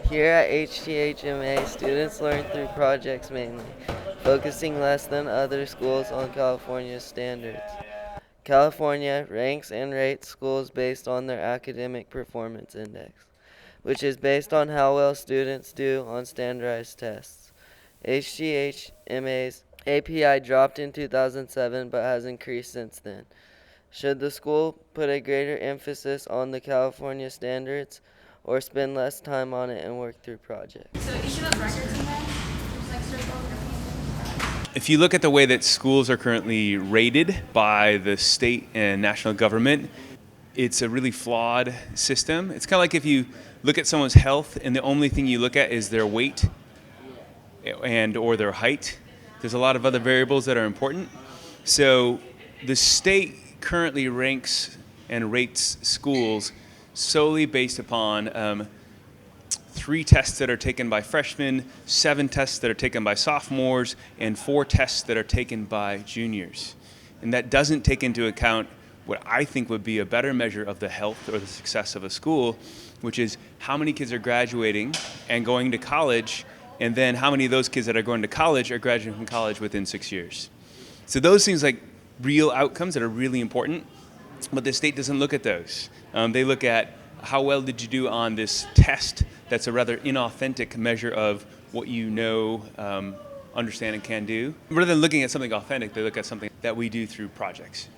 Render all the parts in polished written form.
Here at HTHMA, students learn through projects mainly, focusing less than other schools on California's standards. California ranks and rates schools based on their academic performance index, which is based on how well students do on standardized tests. HTHMA's API dropped in 2007 but has increased since then. Should the school put a greater emphasis on the California standards or spend less time on it and work through projects? So each of those records in there, there's like circles. If you look at the way that schools are currently rated by the state and national government, it's a really flawed system. It's kind of like if you look at someone's health and the only thing you look at is their weight and or their height. There's a lot of other variables that are important. So the state currently ranks and rates schools solely based upon 3 tests that are taken by freshmen, 7 tests that are taken by sophomores, and 4 tests that are taken by juniors. And that doesn't take into account what I think would be a better measure of the health or the success of a school, which is how many kids are graduating and going to college, and then how many of those kids that are going to college are graduating from college within 6 years. So those things like real outcomes that are really important, but the state doesn't look at those. They look at how well did you do on this test that's a rather inauthentic measure of what you know, understand, and can do. Rather than looking at something authentic, they look at something that we do through projects.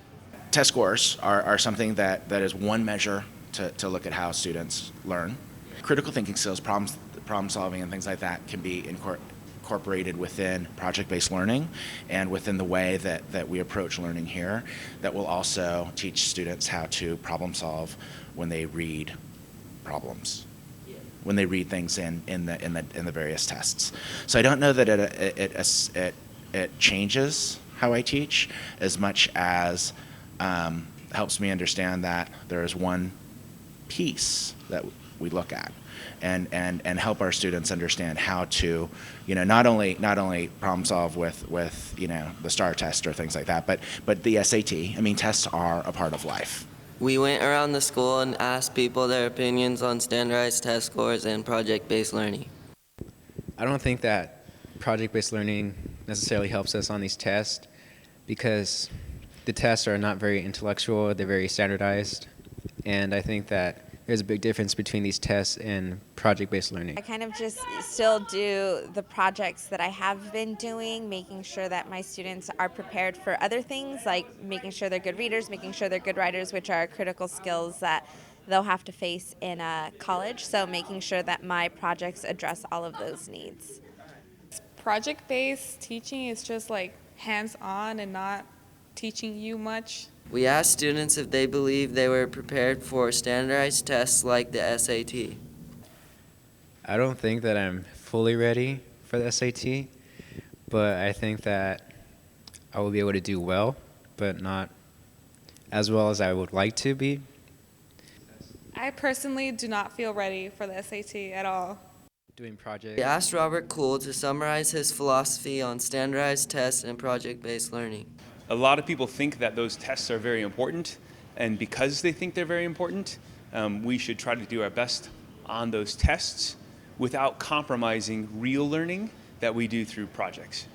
Test scores are something that is one measure to look at how students learn. Critical thinking skills, problem solving, and things like that can be incorporated within project-based learning and within the way that we approach learning here, that will also teach students how to problem solve when they read problems, when they read things in the various tests. So I don't know that it changes how I teach as much as helps me understand that there is one piece that we look at and help our students understand how to, not only problem solve with the STAR test or things like that, but the SAT. I mean, tests are a part of life. We went around the school and asked people their opinions on standardized test scores and project-based learning. I don't think that project-based learning necessarily helps us on these tests because the tests are not very intellectual, they're very standardized, and I think that there's a big difference between these tests and project-based learning. I kind of just still do the projects that I have been doing, making sure that my students are prepared for other things, like making sure they're good readers, making sure they're good writers, which are critical skills that they'll have to face in college. So making sure that my projects address all of those needs. Project-based teaching is just like hands-on and not teaching you much. We asked students if they believed they were prepared for standardized tests like the SAT. I don't think that I'm fully ready for the SAT, but I think that I will be able to do well, but not as well as I would like to be. I personally do not feel ready for the SAT at all. Doing projects. We asked Robert Kuhl to summarize his philosophy on standardized tests and project-based learning. A lot of people think that those tests are very important, and because they think they're very important, we should try to do our best on those tests without compromising real learning that we do through projects.